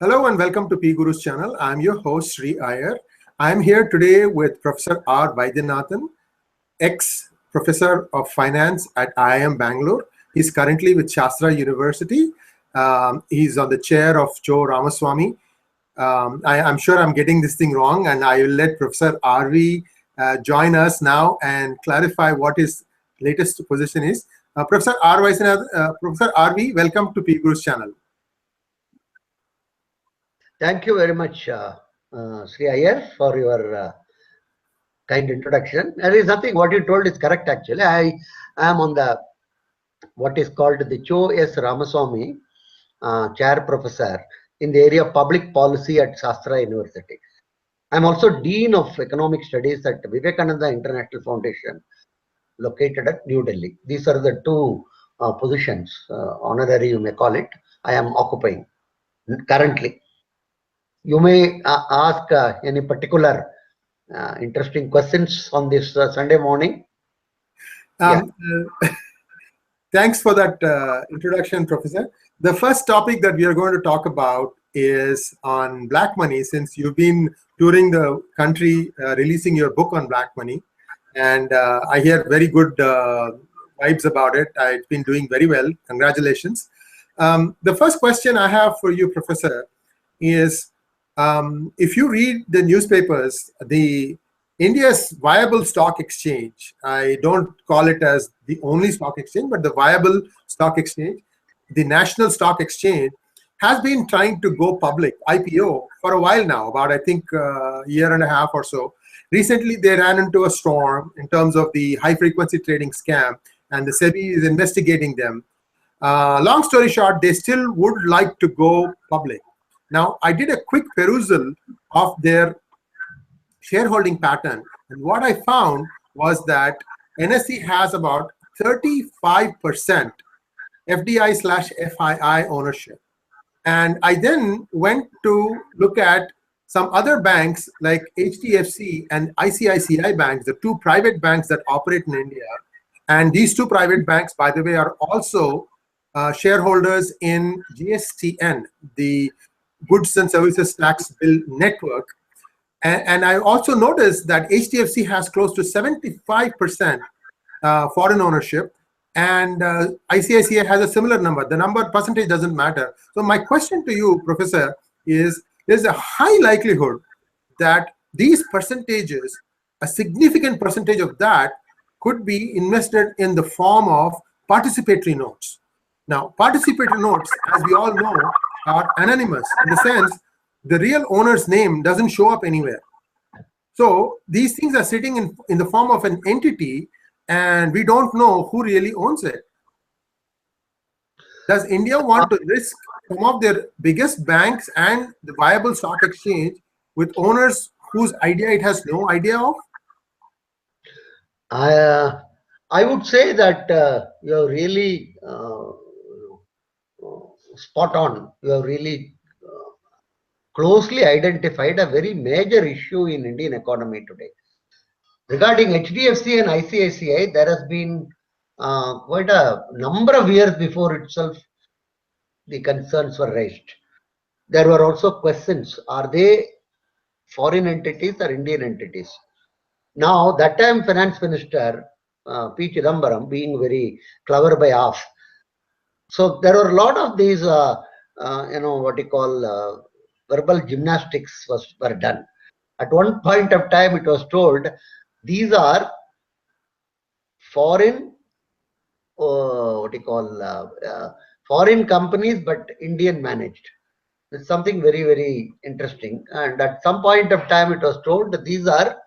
Hello and welcome to PGurus channel. I'm your host Sri Iyer. I'm here today with Professor R. Vaidyanathan, ex-professor of finance at IIM Bangalore. He's currently with Shastra University. He's on the chair of Joe Ramaswamy. I'm sure I'm getting this thing wrong, and I will let Professor RV join us now and clarify what his latest position is. Professor RV, welcome to PGurus channel. Thank you very much, Sri Iyer, for your kind introduction. There is nothing, what you told is correct actually. I am on the what is called the Joe S. Ramaswamy Chair Professor in the area of Public Policy at Shastra University. I am also Dean of Economic Studies at Vivekananda International Foundation, located at New Delhi. These are the two positions, honorary you may call it, I am occupying currently. You may ask any particular interesting questions on this Sunday morning. Thanks for that introduction, Professor. The first topic that we are going to talk about is on black money, since you've been touring the country releasing your book on black money. And I hear very good vibes about it. It's been doing very well. Congratulations. The first question I have for you, Professor, is if you read the newspapers, India's viable stock exchange, I don't call it as the only stock exchange, but the viable stock exchange, the National Stock Exchange, has been trying to go public, IPO, for a while now, about I think a year and a half or so. Recently, they ran into a storm in terms of the high-frequency trading scam, and the SEBI is investigating them. Long story short, they still would like to go public. Now, I did a quick perusal of their shareholding pattern, and what I found was that NSE has about 35% FDI/FII ownership. And I then went to look at some other banks like HDFC and ICICI banks, the two private banks that operate in India. And these two private banks, by the way, are also shareholders in GSTN, the Goods and Services Tax Bill Network. And I also noticed that HDFC has close to 75% foreign ownership, and ICICI has a similar number. The percentage doesn't matter. So my question to you, Professor, is there's a high likelihood that these percentages, a significant percentage of that, could be invested in the form of participatory notes. Now, participatory notes, as we all know, are anonymous in the sense the real owner's name doesn't show up anywhere. So these things are sitting in the form of an entity, and we don't know who really owns it. Does India want to risk some of their biggest banks and the viable stock exchange with owners whose idea it has no idea of? I would say that you're really spot on. You have really closely identified a very major issue in Indian economy today. Regarding HDFC and ICICI, there has been quite a number of years before itself the concerns were raised. There were also questions, are they foreign entities or Indian entities? Now, that time Finance Minister P. Chidambaram, being very clever by half, so there were a lot of these, what you call verbal gymnastics were done. At one point of time, it was told these are foreign, foreign companies, but Indian managed. It's something very, very interesting. And at some point of time, it was told that these are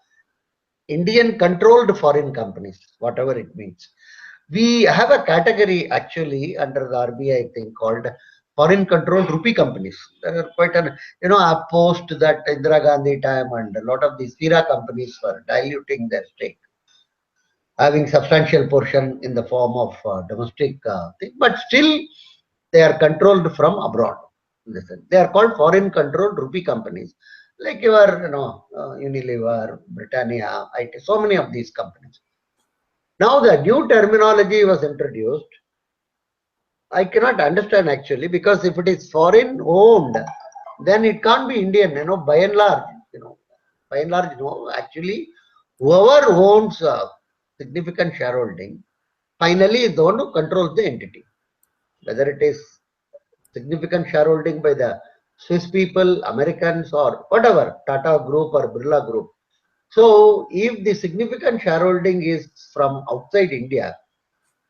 Indian controlled foreign companies, whatever it means. We have a category actually under the RBI thing called foreign controlled rupee companies. There are quite an, I post that Indira Gandhi time, and a lot of these FIRA companies were diluting their stake, having substantial portion in the form of domestic thing, but still they are controlled from abroad. Listen, they are called foreign controlled rupee companies, like your, Unilever, Britannia, IT, so many of these companies. Now the new terminology was introduced. I cannot understand actually, because if it is foreign owned, then it can't be Indian, by and large, actually, whoever owns significant shareholding, finally is the one who controls the entity. Whether it is significant shareholding by the Swiss people, Americans, or whatever, Tata Group or Birla Group. So, if the significant shareholding is from outside India,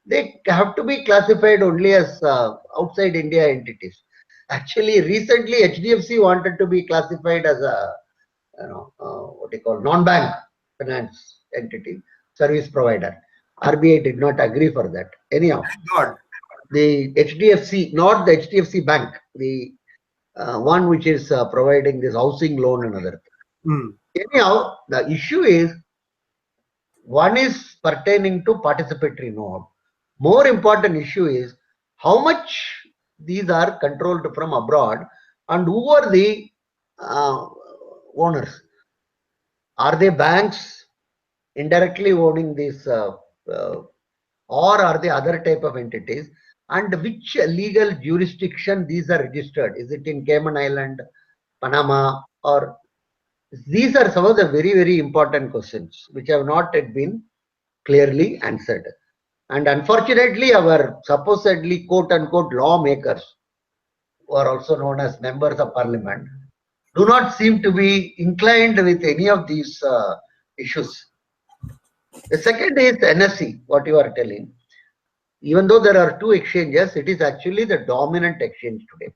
they have to be classified only as outside India entities. Actually, recently HDFC wanted to be classified as a what you call non-bank finance entity, service provider. RBI did not agree for that. Anyhow, God. the HDFC, not the HDFC bank, the one which is providing this housing loan and other things. Anyhow, the issue is, one is pertaining to participatory note. More important issue is how much these are controlled from abroad and who are the owners. Are they banks indirectly owning this or are they other type of entities, and which legal jurisdiction these are registered? Is it in Cayman Island, Panama, or these are some of the very, very important questions which have not yet been clearly answered. And unfortunately, our supposedly quote unquote lawmakers, who are also known as members of parliament, do not seem to be inclined with any of these issues. The second is NSE, what you are telling. Even though there are two exchanges, it is actually the dominant exchange today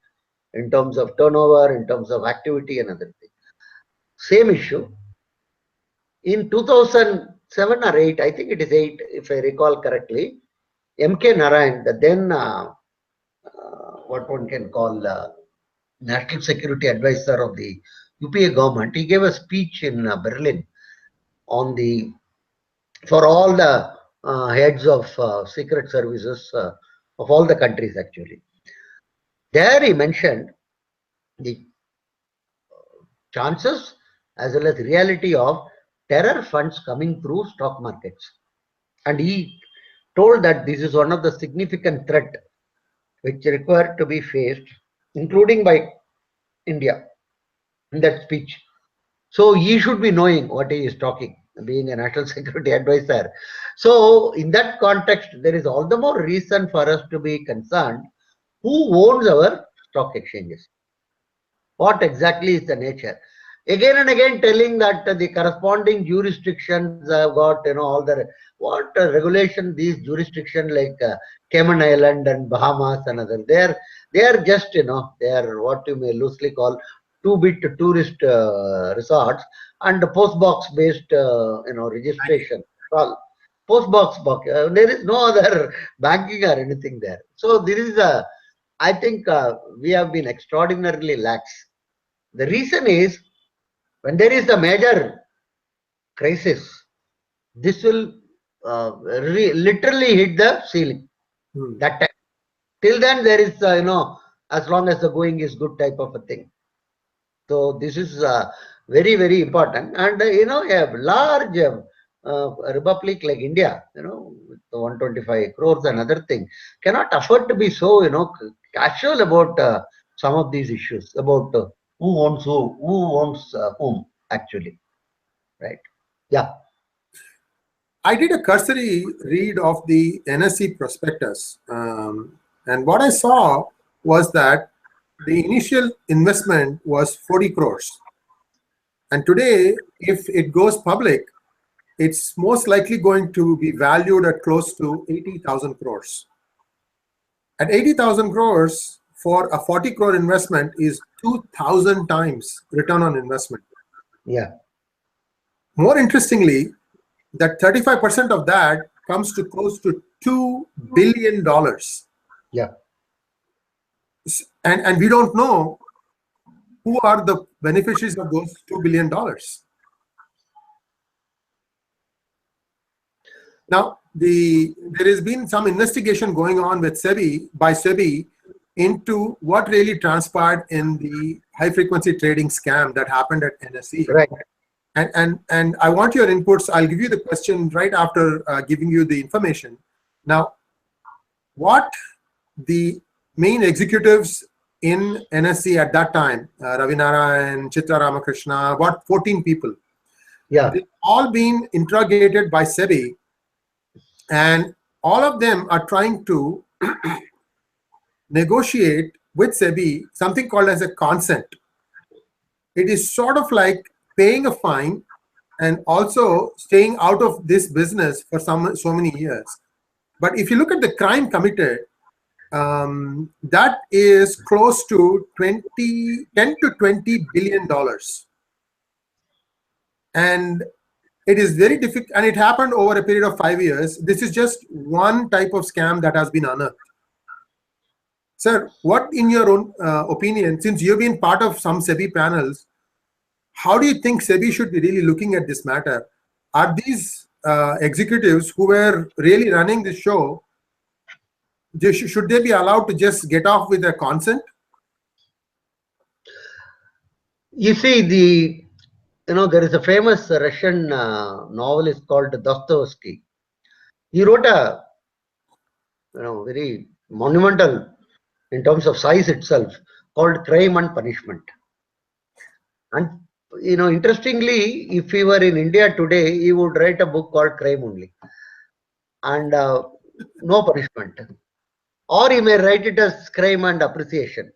in terms of turnover, in terms of activity and other things. Same issue. In 2007 or 8, I think it is 8, if I recall correctly, M.K. Narayan, the then what one can call National Security Advisor of the UPA government, he gave a speech in Berlin on for all the heads of secret services of all the countries actually. There he mentioned the chances as well as reality of terror funds coming through stock markets. And he told that this is one of the significant threat which required to be faced, including by India, in that speech. So he should be knowing what he is talking, being a national security advisor. So in that context, there is all the more reason for us to be concerned who owns our stock exchanges. What exactly is the nature? Again and again telling that the corresponding jurisdictions have got, all the what regulation these jurisdictions like Cayman Island and Bahamas and other, they are just, they are what you may loosely call two-bit tourist resorts and post box based, registration. Well, post box, there is no other banking or anything there. So there is I think we have been extraordinarily lax. The reason is, when there is a major crisis, this will literally hit the ceiling. That time. Till then, there is, as long as the going is good type of a thing. So this is very, very important. And, a large republic like India, with 125 crores and other thing, cannot afford to be so, casual about some of these issues, about who owns whom, actually. Right? Yeah. I did a cursory read of the NSE prospectus, and what I saw was that the initial investment was 40 crores. And today, if it goes public, it's most likely going to be valued at close to 80,000 crores. At 80,000 crores, for a 40 crore investment is 2,000 times return on investment. Yeah. More interestingly, that 35% of that comes to close to $2 billion. Yeah. And we don't know who are the beneficiaries of those $2 billion. Now, there has been some investigation going on with by SEBI into what really transpired in the high-frequency trading scam that happened at NSE. Right. And I want your inputs. I'll give you the question right after giving you the information. Now, what the main executives in NSE at that time, Ravi Narayan, Chitra Ramakrishna, about 14 people. Yeah. They've all been interrogated by SEBI, and all of them are trying to negotiate with SEBI something called as a consent. It is sort of like paying a fine and also staying out of this business for so many years. But if you look at the crime committed, that is close to 10 to 20 billion dollars, and it is very difficult, and it happened over a period of 5 years. This is just one type of scam that has been unearthed. Sir, what in your own opinion, since you've been part of some SEBI panels, how do you think SEBI should be really looking at this matter? Are these executives who were really running the show, should they be allowed to just get off with their consent? You see, there is a famous Russian novelist called Dostoevsky. He wrote a very monumental in terms of size itself, called Crime and Punishment. And interestingly, if he were in India today, he would write a book called Crime Only, and no punishment. Or he may write it as Crime and Appreciation.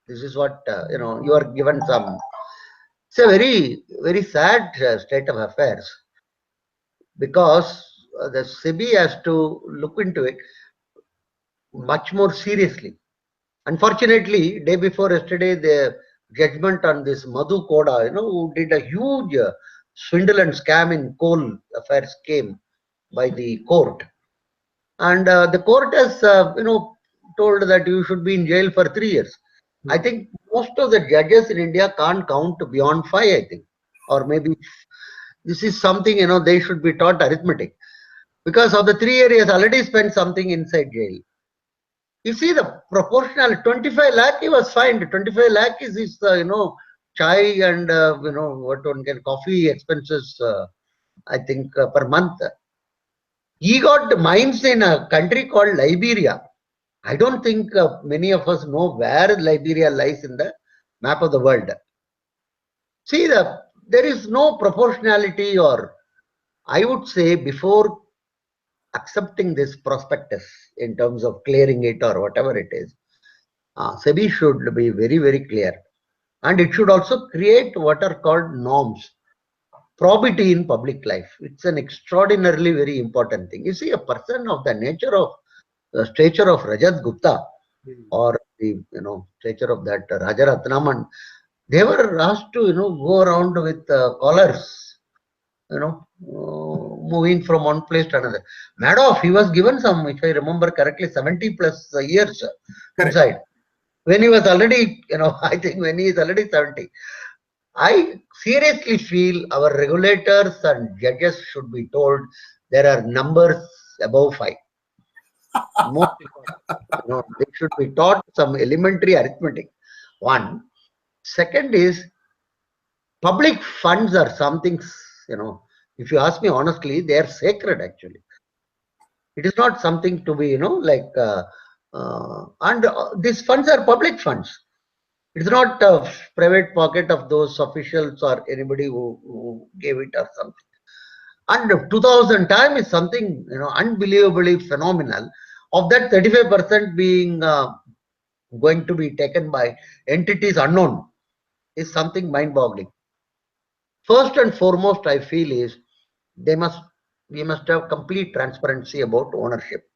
This is what you are given some. It's a very, very sad state of affairs, because the SEBI has to look into it much more seriously. Unfortunately, day before yesterday, the judgment on this Madhu Koda, who did a huge swindle and scam in coal affairs, came by the court, and the court has told that you should be in jail for 3 years. I think most of the judges in India can't count beyond 5, I think, or maybe this is something they should be taught arithmetic, because of the 3 years he has already spent something inside jail. You see the proportional 25 lakh he was fined. 25 lakh is his chai and what one can coffee expenses I think per month. He got mines in a country called Liberia. I don't think many of us know where Liberia lies in the map of the world. See, there is no proportionality, or I would say before accepting this prospectus in terms of clearing it or whatever it is, SEBI should be very, very clear. And it should also create what are called norms. Probity in public life. It's an extraordinarily very important thing. You see, a person of the nature of the stature of Rajat Gupta, or the stature of that Rajaratnaman, they were asked to go around with collars, moving from one place to another. Madoff, he was given some, if I remember correctly, 70 plus years inside. When he was already, I think when he is already 70. I seriously feel our regulators and judges should be told there are numbers above 5. Most important, they should be taught some elementary arithmetic. One. Second is, public funds are something, if you ask me honestly, they are sacred actually. It is not something to be, and these funds are public funds. It's not a private pocket of those officials or anybody who gave it or something. And 2000 time is something unbelievably phenomenal. Of that, 35% being going to be taken by entities unknown is something mind-boggling. First and foremost, I feel is we must have complete transparency about ownership.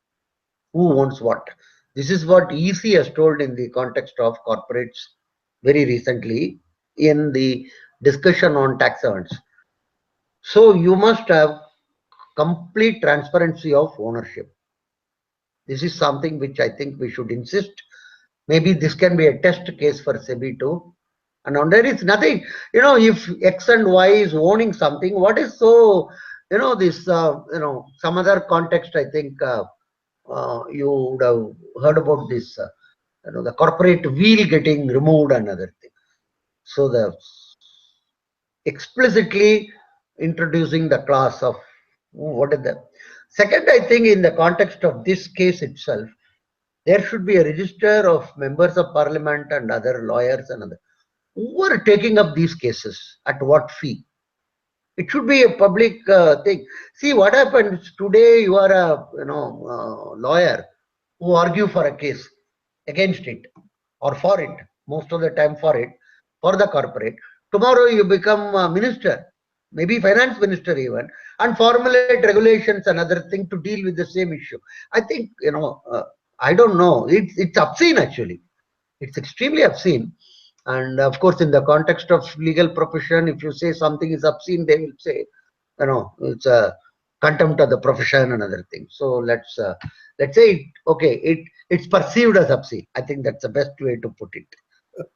Who owns what? This is what EC has told in the context of corporates very recently in the discussion on tax havens. So you must have complete transparency of ownership. This is something which I think we should insist. Maybe this can be a test case for SEBI too. And there is nothing, if X and Y is owning something, what is so, this, some other context, I think you would have heard about this, the corporate wheel getting removed and other thing. So the explicitly introducing the class of what is the second, I think in the context of this case itself, there should be a register of members of parliament and other lawyers and other who are taking up these cases, at what fee. It should be a public thing. See what happens today. You are a lawyer who argue for a case against it or for it, most of the time for it, for the corporate. Tomorrow you become a minister, maybe finance minister even, and formulate regulations and other thing to deal with the same issue. I think, I don't know. It's obscene actually. It's extremely obscene. And of course, in the context of legal profession, if you say something is obscene, they will say, it's a contempt of the profession and other things. So let's say, okay, it's perceived as obscene. I think that's the best way to put it,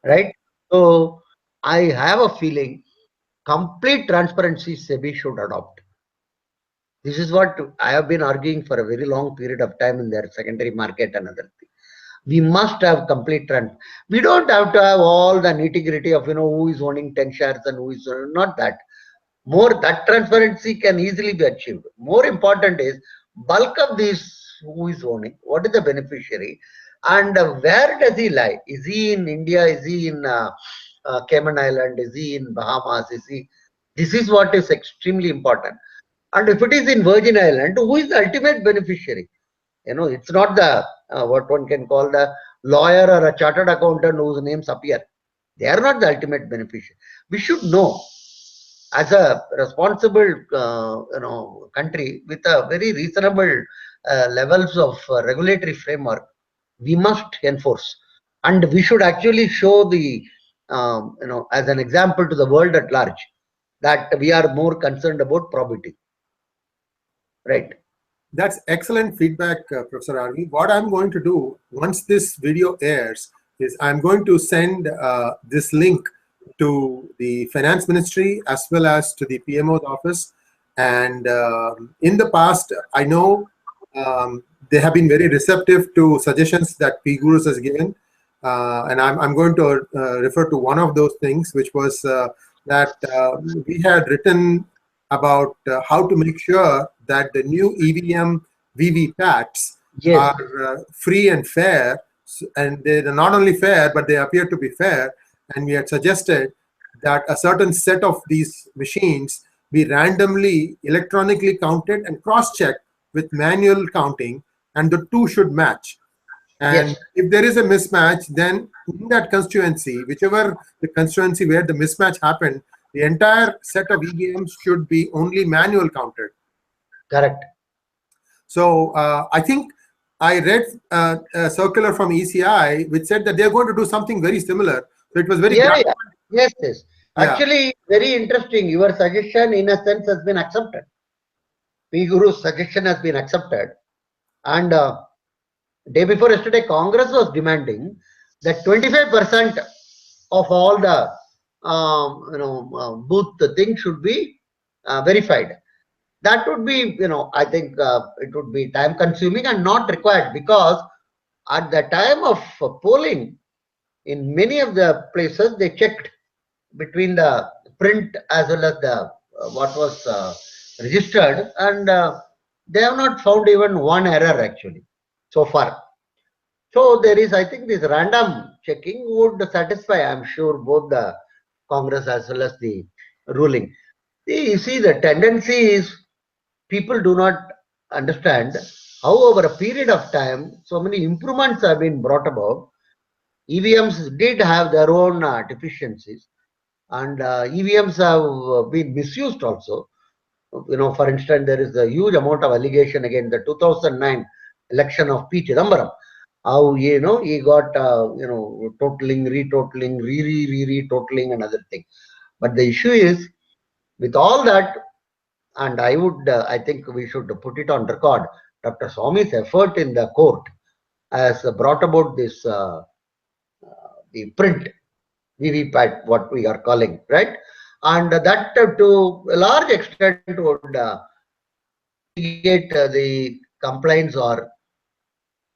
right? So I have a feeling complete transparency SEBI should adopt. This is what I have been arguing for a very long period of time in their secondary market and other things. We must have complete transparency. We don't have to have all the nitty-gritty of who is owning 10 shares and who is not that. More that transparency can easily be achieved. More important is bulk of this, who is owning, what is the beneficiary, and where does he lie? Is he in India? Is he in Cayman Island? Is he in Bahamas? This is what is extremely important. And if it is in Virgin Island, who is the ultimate beneficiary? It's not the what one can call the lawyer or a chartered accountant whose names appear. They are not the ultimate beneficiary. We should know, as a responsible country with a very reasonable levels of regulatory framework, we must enforce, and we should actually show the as an example to the world at large that we are more concerned about probity, right? That's excellent feedback, Professor Arvi. What I'm going to do once this video airs is I'm going to send this link to the Finance Ministry as well as to the PMO's office. And in the past, I know they have been very receptive to suggestions that PGurus has given. And I'm going to refer to one of those things, which was that we had written about how to make sure that the new EVM-VVPATs are free and fair. And they're not only fair, but they appear to be fair. And we had suggested that a certain set of these machines be randomly electronically counted and cross-checked with manual counting, and the two should match. And if there is a mismatch, then in that constituency, whichever the constituency where the mismatch happened, the entire set of EVMs should be only manual counted. Correct. So I think I read a circular from ECI which said that they're going to do something very similar. So it was very Yes. Actually, very interesting. Your suggestion, in a sense, has been accepted. PGurus' suggestion has been accepted, and day before yesterday, Congress was demanding that 25% of all the booth thing should be verified. That would be, I think it would be time consuming and not required, because at the time of polling, in many of the places, they checked between the print as well as the what was registered, and they have not found even one error actually so far. So there is, I think, this random checking would satisfy, I'm sure, both the Congress as well as the ruling. You see, the tendency is people do not understand how over a period of time so many improvements have been brought about. EVMs did have their own deficiencies, and EVMs have been misused also. For instance, there is a huge amount of allegation against the 2009 election of P. Chidambaram. How he got totaling, retotaling, re-totaling, and other things. But the issue is, with all that, and I think we should put it on record, Dr. Swamy's effort in the court has brought about this the print VVPAT, what we are calling, right? And that to a large extent would mitigate the complaints or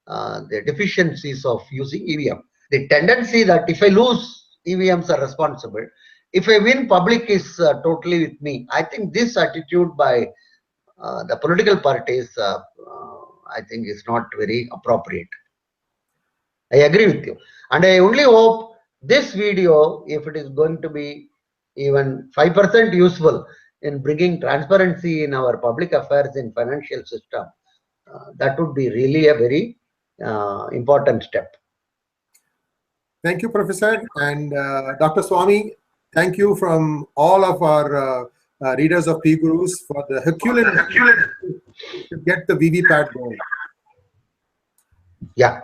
the deficiencies of using EVM. The tendency that if I lose, EVMs are responsible. If I win, public is totally with me. I think this attitude by the political parties, I think, is not very appropriate. I agree with you. And I only hope this video, if it is going to be even 5% useful in bringing transparency in our public affairs in financial system, that would be really a very important step. Thank you, Professor. And Dr. Swamy, thank you from all of our readers of PGurus for the Herculean to get the VVPAT going. Yeah.